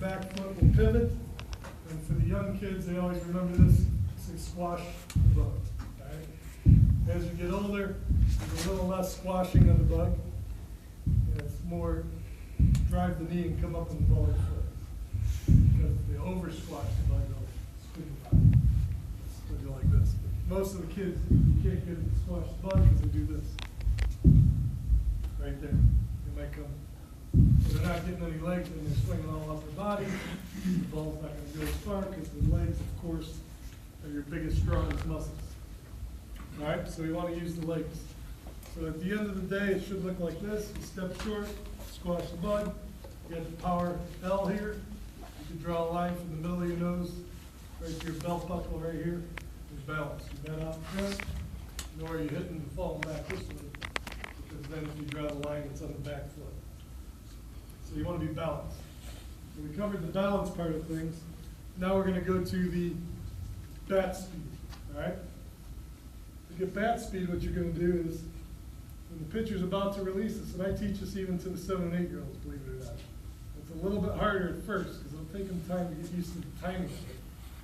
back foot will pivot. And for the young kids, they always remember this, say squash the bug. Right? As you get older, there's a little less squashing of the bug. And it's more drive the knee and come up on the ball of the foot. Because if they over squash the bug, they'll spin the body. They'll go like this. But most of the kids, you can't get them to squash the bug because they do this. Right there. They might come. So they're not getting any legs and they're swinging all up their body. The ball's not going to go as far because the legs, of course, are your biggest, strongest muscles. All right, so you want to use the legs. So at the end of the day, it should look like this. You step short, squash the bug. You got the power L here. You can draw a line from the middle of your nose right to your belt buckle right here. There's balance. You got out front, nor are you hitting and falling back this way. Because then if you draw the line, it's on the back foot. So you want to be balanced. So we covered the balance part of things. Now we're going to go to the bat speed. All right? To get bat speed, what you're going to do is, when the pitcher's about to release this, and I teach this even to the 7 and 8-year-olds, believe it or not. It's a little bit harder at first because it'll take them time to get used to the timing of it.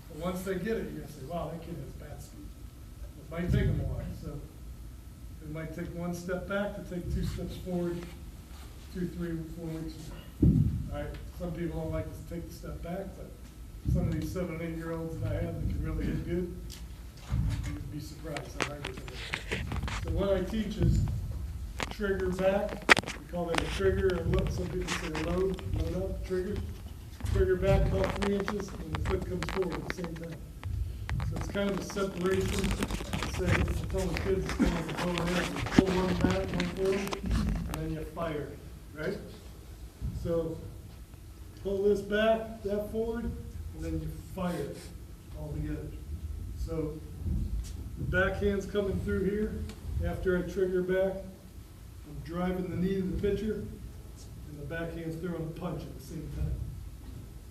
But once they get it, you're going to say, wow, that kid has bat speed. It might take them a while. So it might take one step back to take 2 steps forward, 2, 3, 4 weeks. All right. Some people don't like to take the step back, but some of these 7 and 8-year-olds that I have that can really hit good, you'd be surprised how hard they hit. So what I teach is trigger back. We call that a trigger, or some people say load up, trigger. Trigger back about 3 inches, and the foot comes forward at the same time. So it's kind of a separation. Say, I tell the kids, it's kind of like going in, you pull one back, one forward, and then you fire, right? So pull this back, that forward, and then you fire it all together. So the backhand's coming through here. After I trigger back, I'm driving the knee to the pitcher, and the backhand's throwing a punch at the same time.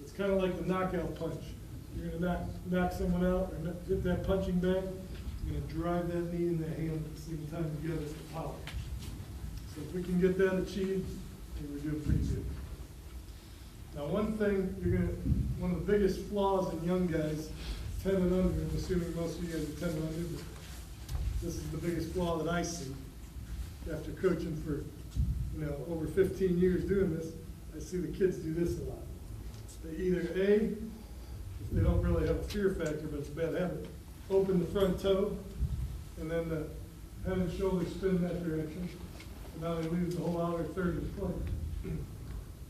It's kind of like the knockout punch. You're going to knock someone out or hit that punching bag. You're going to drive that knee and that hand at the same time together with power. So if we can get that achieved, then we're doing pretty good. Now one thing, one of the biggest flaws in young guys, 10 and under, I'm assuming most of you guys are 10 and under, but this is the biggest flaw that I see after coaching for, over 15 years doing this. I see the kids do this a lot. They either A, if they don't really have a fear factor, but it's a bad habit, open the front toe, and then the head and shoulders spin that direction, and now they lose the whole outer third of the play.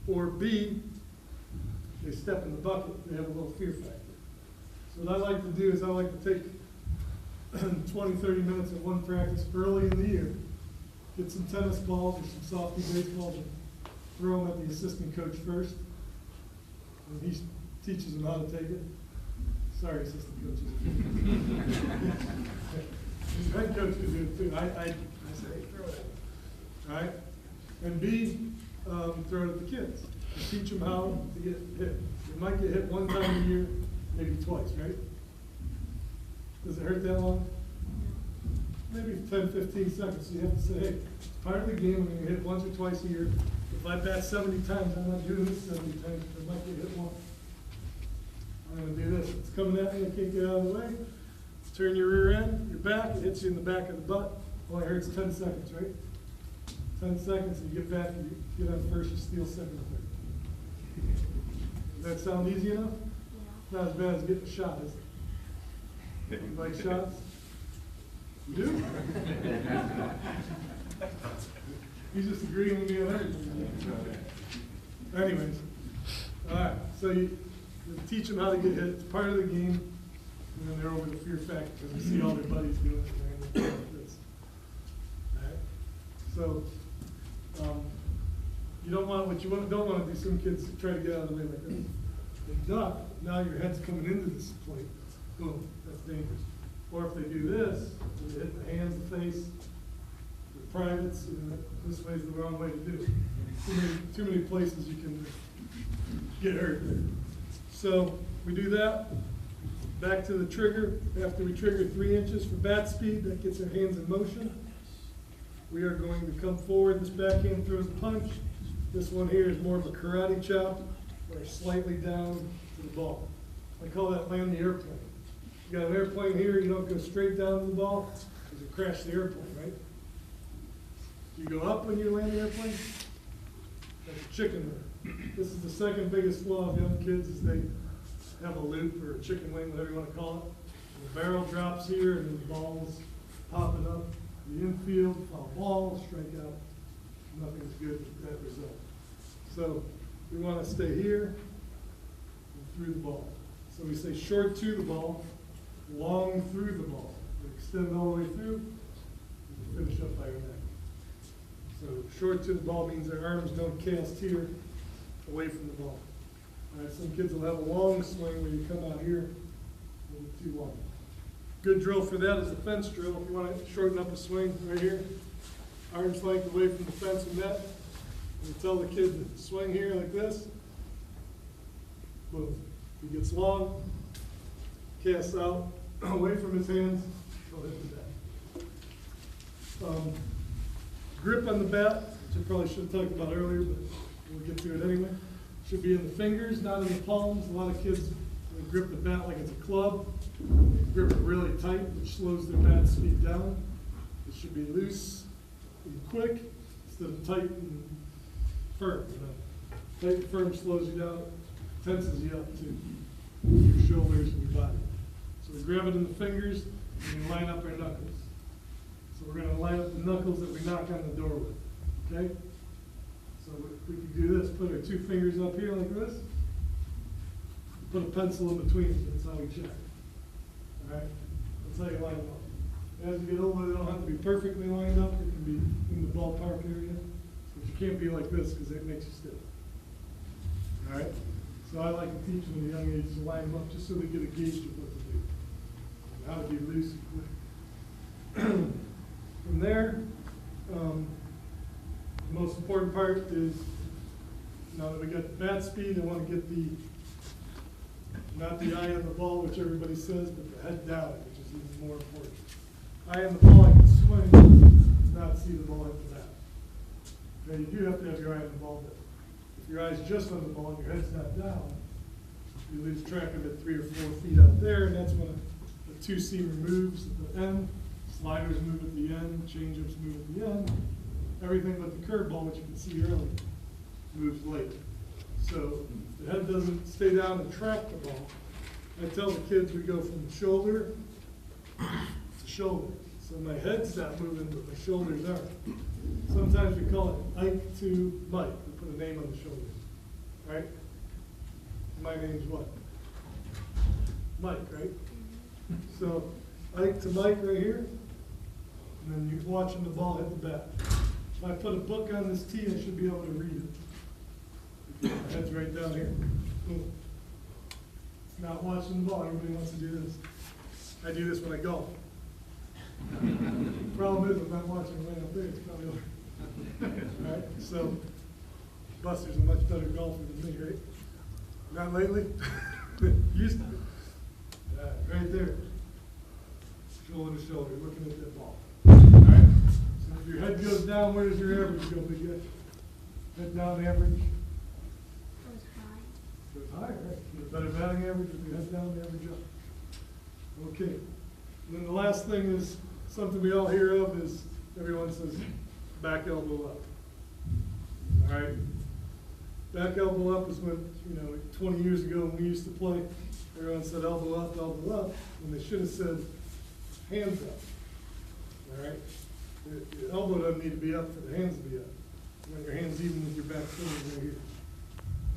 Or B, they step in the bucket, they have a little fear factor. So what I like to do is I like to take 20, 30 minutes of one practice early in the year, get some tennis balls or some softy baseballs and throw them at the assistant coach first. And he teaches them how to take it. Sorry, assistant coaches. His head coach can do it too. I say, hey, throw it. All right? And B, throw it at the kids. And teach them how to get hit. You might get hit one time a year, maybe twice, right? Does it hurt that long? Maybe 10, 15 seconds. So you have to say, hey, it's part of the game. I'm going to hit once or twice a year. If I bat 70 times, I'm not doing this 70 times. I might get hit once. I'm going to do this. It's coming at me. I can't get out of the way. Turn your rear end, your back. It hits you in the back of the butt. Only hurts 10 seconds, right? 10 seconds, and you get back, and you get on first, you steal second or third. Does that sound easy enough? Yeah. Not as bad as getting a shot, is it? You like shots? You do? He's just agreeing with me on everything. Anyways, all right, so you teach them how to get hit. It's part of the game, and then they're over the fear factor because they see all their buddies doing it, and they're like this. All right? So, you don't want, what you don't want to do, some kids try to get out of the way like this. They duck, now your head's coming into this plate. Boom, that's dangerous. Or if they do this, they hit the hands, the face, the privates, this way is the wrong way to do it. Too many places you can get hurt there. So we do that. Back to the trigger. After we trigger 3 inches for bat speed, that gets our hands in motion. We are going to come forward. This backhand throws a punch. This one here is more of a karate chop. or slightly down to the ball. I call that land the airplane. You got an airplane here, you don't go straight down to the ball, because you crash the airplane, right? You go up when you land the airplane. That's a chicken wing. This is the second biggest flaw of young kids, is they have a loop or a chicken wing, whatever you want to call it. The barrel drops here and the ball's popping up the infield, foul ball, strikeout. Nothing's good with that result. So we want to stay here and through the ball. So we say short to the ball, long through the ball. We extend it all the way through, and finish up by your neck. So short to the ball means their arms don't cast here away from the ball. All right, some kids will have a long swing where you come out here a little too long. Good drill for that is a fence drill. If you want to shorten up a swing right here, arms length away from the fence and net. You tell the kid to swing here like this. Boom. He gets long, casts out, away from his hands, he'll hit the bat. Grip on the bat, which I probably should have talked about earlier, but we'll get to it anyway. Should be in the fingers, not in the palms. A lot of kids grip the bat like it's a club. They grip it really tight, which slows their bat speed down. It should be loose and quick instead of tight and firm. Tight and firm slows you down, tenses you up to your shoulders and your body. So we grab it in the fingers and we line up our knuckles. So we're going to line up the knuckles that we knock on the door with. Okay? So we can do this, put our two fingers up here like this, put a pencil in between us, that's how we check. All right? That's how you line them up. As you get older, they don't have to be perfectly lined up, it can be in the ballpark area, but you can't be like this because it makes you stiff. All right? So I like to teach them at a young age to line them up just so they get a gauge of what to do, how to be loose and quick. From there, the most important part is, now that we got bat speed, I want to get not the eye on the ball, which everybody says, but the head down, which is even more important. Eye on the ball, I can swing, not see the ball at the bat. Now you do have to have your eye on the ball, but if your eye's just on the ball and your head's not down, you lose track of it 3 or 4 feet out there, and that's when the two-seamer moves at the end. Sliders move at the end, change-ups move at the end. Everything but the curveball, which you can see early, moves late. So if the head doesn't stay down and track the ball, I tell the kids we go from shoulder to shoulder. So my head's not moving, but my shoulders are. Sometimes we call it Ike to Mike. We put a name on the shoulders, right? My name's what? Mike, right? So Ike to Mike right here. And then you're watching the ball hit the bat. If I put a book on this tee, I should be able to read it. My head's right down here. Boom. It's not watching the ball. Everybody wants to do this. I do this when I golf. The problem is I'm not watching it right up there. It's probably over. All right? So Buster's a much better golfer than me, right? Not lately? Used to be. Right there. Shoulder to shoulder, looking at that ball. Alright? So if your head goes down, where does your average go, big guy? Head down average? Goes high. Goes higher, right? You get a better batting average if your head down, the average up. Okay. And then the last thing is something we all hear of is everyone says back elbow up. Alright? Back elbow up is when, 20 years ago when we used to play, everyone said elbow up, when they should have said hands up. All right? The elbow doesn't need to be up for the hands to be up. You want your hands even with your back shoulder right here.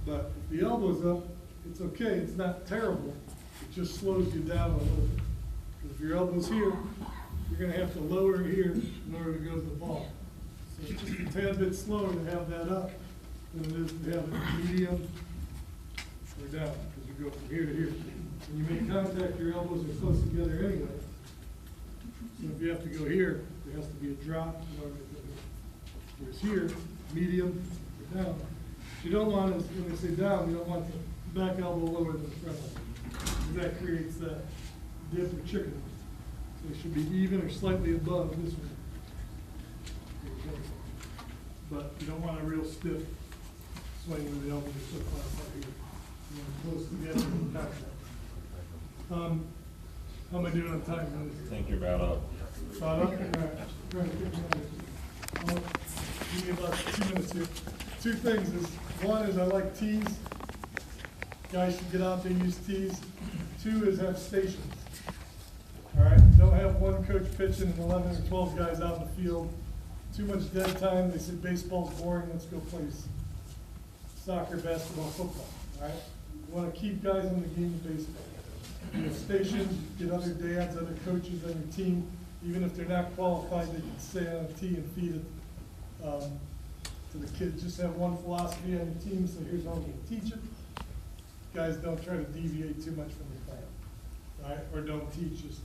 But if the elbow's up, it's okay. It's not terrible. It just slows you down a little bit. Because if your elbow's here, you're going to have to lower it here in order to go to the ball. So it's just a tad bit slower to have that up than it is to have it medium or down. Because you go from here to here. When you make contact, your elbows are close together anyway. So if you have to go here, there has to be a drop in order to go here. Whereas here, medium or down. You don't want to, when they say down, you don't want the back elbow lower than the front elbow. That creates that dip or chicken. So it should be even or slightly above this one. But you don't want a real stiff swing with the elbow, so far up here. You know, close to the edge of the contact. How am I doing on time, guys? I think you're about up. About up? All right. Trying to get me on it. Give me about 2 minutes here. Two things is, one is I like tees. Guys should get out there and use tees. Two is have stations. All right, don't have one coach pitching and 11 or 12 guys out in the field. Too much dead time. They say baseball's boring. Let's go play soccer, basketball, football. All right, you want to keep guys in the game of baseball. You have stations, get other dads, other coaches on your team. Even if they're not qualified, they can stay on a tee and feed it to the kids. Just have one philosophy on your team. So here's how we're going to teach it. Guys, don't try to deviate too much from your plan. All right, or don't teach. Just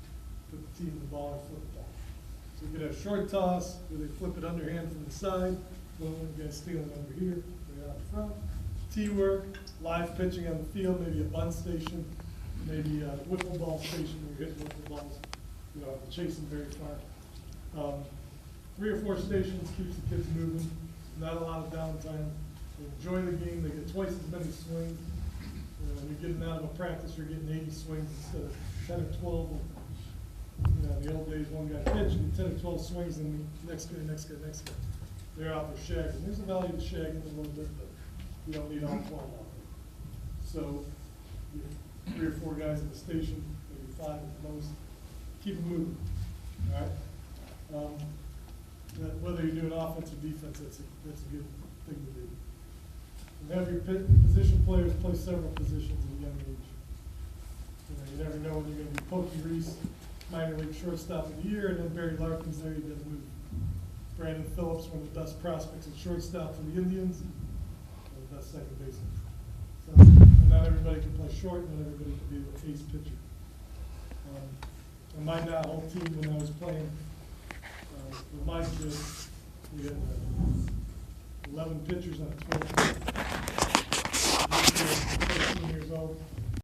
put the team in the ball and flip the ball. So you could have short toss, where they flip it underhand from the side. One guy's stealing over here, way out front. Tee work, live pitching on the field, maybe a bunt station, maybe a wiffle ball station where you're hitting wiffle balls, you know, chasing very far. 3 or 4 stations keeps the kids moving, not a lot of downtime. They enjoy the game, they get twice as many swings. When you're getting out of a practice, you're getting 80 swings instead of 10 or 12. You know, in the old days, one guy pitched, and 10 or 12 swings, and the next guy. They're out there shagging. There's a value to shagging a little bit, but you don't need all 12 out there. So, you have 3 or 4 guys at the station, maybe 5 at the most. Keep them moving, all right? Whether you're doing offense or defense, that's a good thing to do. And have your position players play several positions at a young age. You never know when you're going to be Pokey Reese, minor league shortstop of the year, and then Barry Larkin's there, he doesn't move. Brandon Phillips, one of the best prospects at shortstop for the Indians, and the best second baseman. So, and not everybody can play short, not everybody can be an ace pitcher. On my now whole team, when I was playing with my kids, we had 11 pitchers on 12 team. 13 years old.